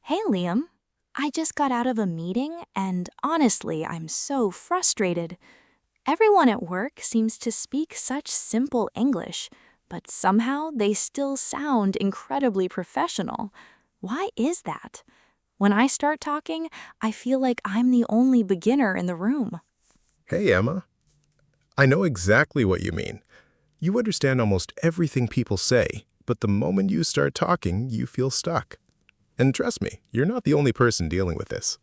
Hey, Liam. I just got out of a meeting, and honestly, I'm so frustrated. Everyone at work seems to speak such simple English, but somehow they still sound incredibly professional. Why is that? When I start talking, I feel like I'm the only beginner in the room. Hey, Emma. I know exactly what you mean. You understand almost everything people say, but the moment you start talking, you feel stuck. And trust me, you're not the only person dealing with this.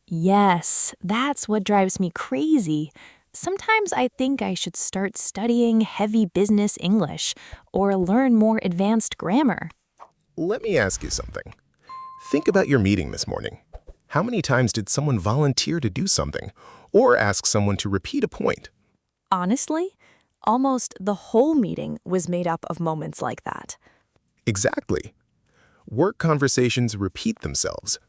Yes, that's what drives me crazy. Sometimes I think I should start studying heavy business English or learn more advanced grammar. Let me ask you something. Think about your meeting this morning. How many times did someone volunteer to do something or ask someone to repeat a point? Honestly, almost the whole meeting was made up of moments like that. Exactly. Work conversations repeat themselves.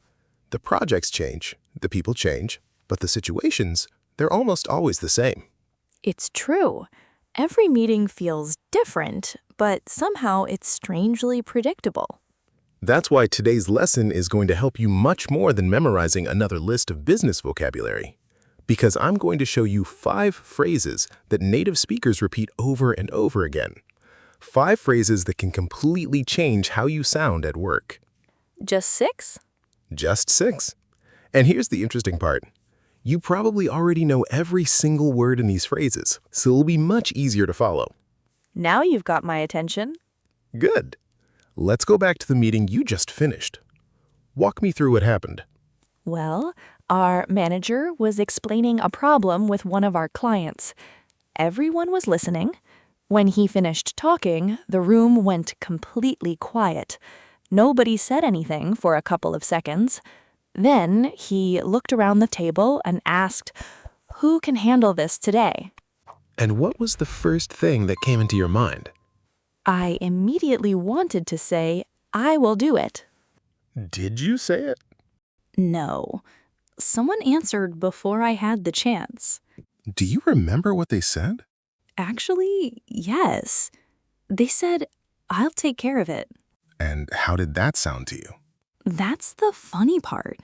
The projects change, the people change, but the situations, they're almost always the same. It's true. Every meeting feels different, but somehow it's strangely predictable. That's why today's lesson is going to help you much more than memorizing another list of business vocabulary. Because I'm going to show you 5 phrases that native speakers repeat over and over again. 5 phrases that can completely change how you sound at work. Just 6? Just 6. And here's the interesting part. You probably already know every single word in these phrases, so it'll be much easier to follow. Now you've got my attention. Good. Let's go back to the meeting you just finished. Walk me through what happened. Well, our manager was explaining a problem with one of our clients. Everyone was listening. When he finished talking, the room went completely quiet. Nobody said anything for a couple of seconds. Then he looked around the table and asked, "Who can handle this today?" And what was the first thing that came into your mind? I immediately wanted to say, "I will do it." Did you say it? No. Someone answered before I had the chance. Do you remember what they said? Actually, yes. They said, "I'll take care of it." And how did that sound to you? That's the funny part.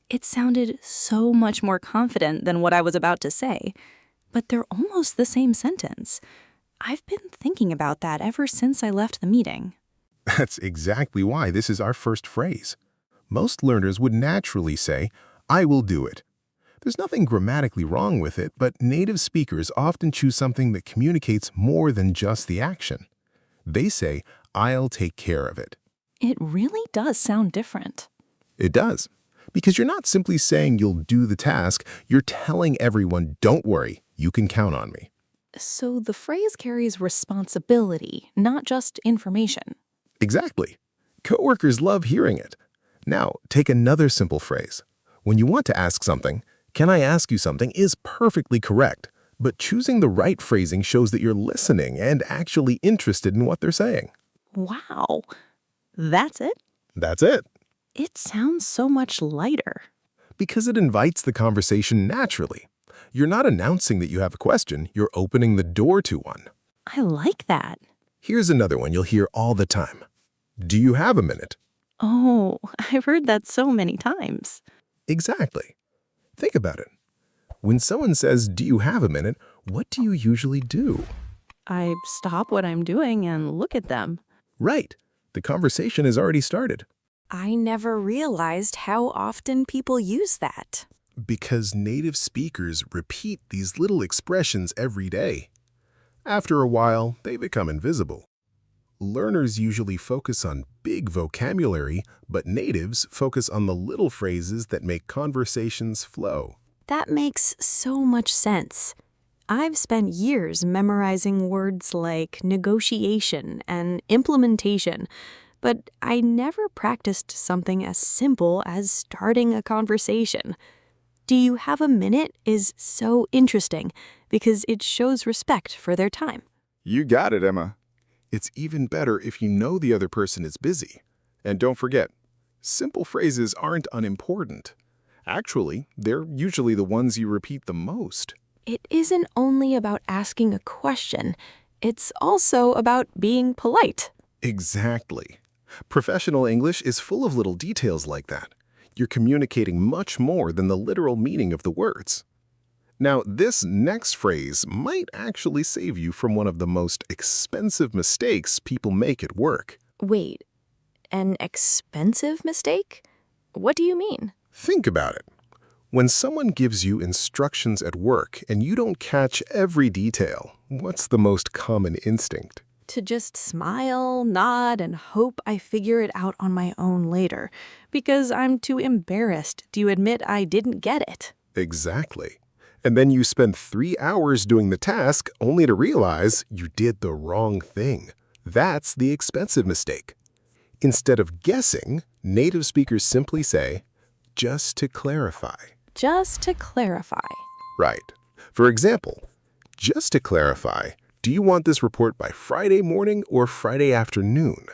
It sounded so much more confident than what I was about to say, but they're almost the same sentence. I've been thinking about that ever since I left the meeting. That's exactly why this is our first phrase. Most learners would naturally say, I will do it. There's nothing grammatically wrong with it, but native speakers often choose something that communicates more than just the action. They say, I'll take care of it. It really does sound different. It does. Because you're not simply saying you'll do the task, you're telling everyone, don't worry, you can count on me. So the phrase carries responsibility, not just information. Exactly. Coworkers love hearing it. Now, take another simple phrase. When you want to ask something, can I ask you something is perfectly correct, but choosing the right phrasing shows that you're listening and actually interested in what they're saying. Wow. That's it? That's it. It sounds so much lighter. Because it invites the conversation naturally. You're not announcing that you have a question, you're opening the door to one. I like that. Here's another one you'll hear all the time. Do you have a minute? Oh, I've heard that so many times. Exactly. Think about it. When someone says, do you have a minute, what do you usually do? I stop what I'm doing and look at them. Right. The conversation has already started. I never realized how often people use that. Because native speakers repeat these little expressions every day. After a while, they become invisible. Learners usually focus on big vocabulary, but natives focus on the little phrases that make conversations flow. That makes so much sense. I've spent years memorizing words like negotiation and implementation, but I never practiced something as simple as starting a conversation. "Do you have a minute?" is so interesting because it shows respect for their time. You got it, Emma. It's even better if you know the other person is busy. And don't forget, simple phrases aren't unimportant. Actually, they're usually the ones you repeat the most. It isn't only about asking a question, it's also about being polite. Exactly. Professional English is full of little details like that. You're communicating much more than the literal meaning of the words. Now, this next phrase might actually save you from one of the most expensive mistakes people make at work. Wait, an expensive mistake? What do you mean? Think about it. When someone gives you instructions at work and you don't catch every detail, what's the most common instinct? To just smile, nod, and hope I figure it out on my own later, because I'm too embarrassed to admit I didn't get it. Exactly. And then you spend 3 hours doing the task only to realize you did the wrong thing. That's the expensive mistake. Instead of guessing, native speakers simply say, just to clarify. Just to clarify. Right. For example, just to clarify, do you want this report by Friday morning or Friday afternoon?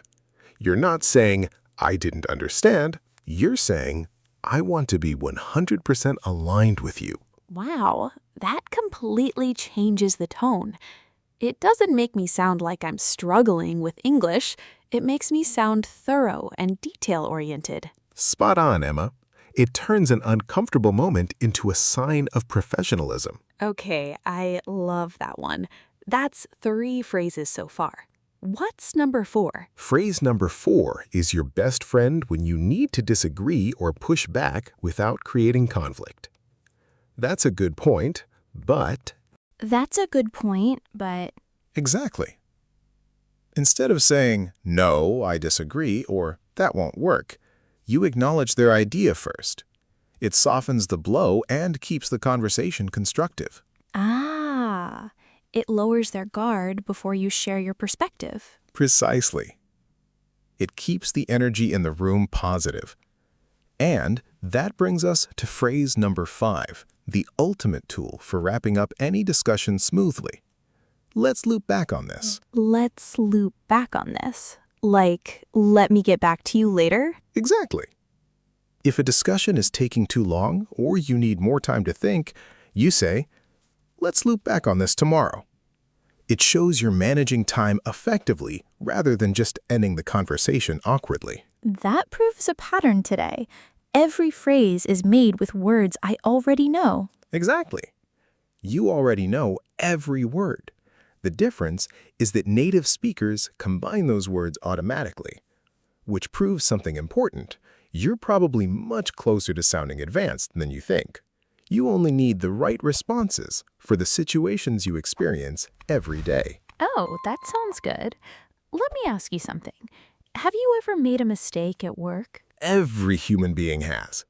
You're not saying, I didn't understand. You're saying, I want to be 100% aligned with you. Wow, that completely changes the tone. It doesn't make me sound like I'm struggling with English. It makes me sound thorough and detail-oriented. Spot on, Emma. It turns an uncomfortable moment into a sign of professionalism. Okay, I love that one. That's 3 phrases so far. What's number 4? Phrase number 4 is your best friend when you need to disagree or push back without creating conflict. That's a good point, but... That's a good point, but... Exactly. Instead of saying, no, I disagree, or that won't work, you acknowledge their idea first. It softens the blow and keeps the conversation constructive. Ah, it lowers their guard before you share your perspective. Precisely. It keeps the energy in the room positive. And that brings us to phrase number 5, the ultimate tool for wrapping up any discussion smoothly. Let's loop back on this. Let's loop back on this. Like, let me get back to you later? Exactly. If a discussion is taking too long or you need more time to think, you say, let's loop back on this tomorrow. It shows you're managing time effectively rather than just ending the conversation awkwardly. That proves a pattern today. Every phrase is made with words I already know. Exactly. You already know every word. The difference is that native speakers combine those words automatically, which proves something important. You're probably much closer to sounding advanced than you think. You only need the right responses for the situations you experience every day. Oh, that sounds good. Let me ask you something. Have you ever made a mistake at work? Every human being has.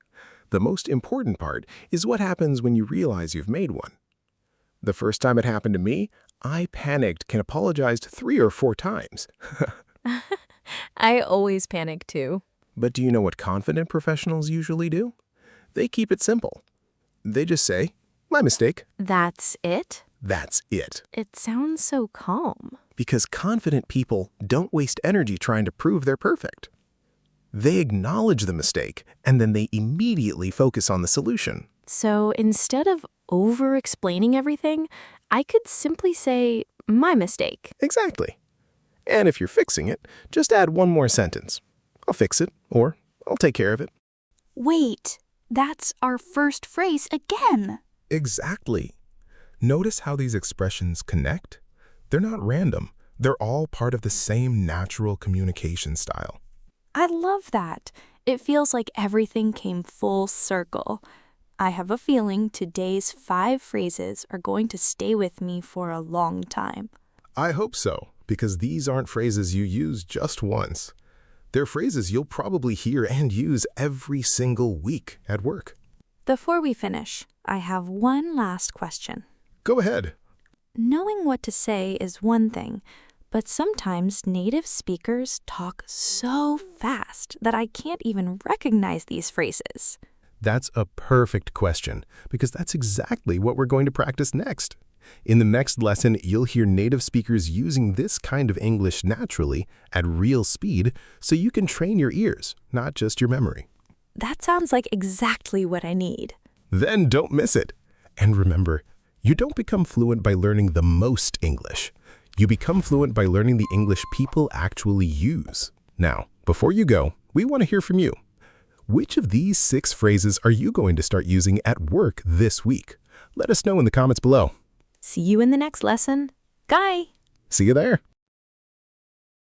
The most important part is what happens when you realize you've made one. The first time it happened to me, I panicked and apologized 3 or 4 times. I always panic too. But do you know what confident professionals usually do? They keep it simple. They just say, my mistake. That's it? That's it. It sounds so calm. Because confident people don't waste energy trying to prove they're perfect. They acknowledge the mistake, and then they immediately focus on the solution. So instead of over-explaining everything, I could simply say, my mistake. Exactly. And if you're fixing it, just add one more sentence. I'll fix it, or I'll take care of it. Wait, that's our first phrase again. Exactly. Notice how these expressions connect? They're not random. They're all part of the same natural communication style. I love that. It feels like everything came full circle. I have a feeling today's 5 phrases are going to stay with me for a long time. I hope so, because these aren't phrases you use just once. They're phrases you'll probably hear and use every single week at work. Before we finish, I have one last question. Go ahead. Knowing what to say is one thing, but sometimes native speakers talk so fast that I can't even recognize these phrases. That's a perfect question, because that's exactly what we're going to practice next. In the next lesson, you'll hear native speakers using this kind of English naturally at real speed so you can train your ears, not just your memory. That sounds like exactly what I need. Then don't miss it. And remember, you don't become fluent by learning the most English. You become fluent by learning the English people actually use. Now, before you go, we want to hear from you. Which of these 6 phrases are you going to start using at work this week? Let us know in the comments below. See you in the next lesson. Bye. See you there.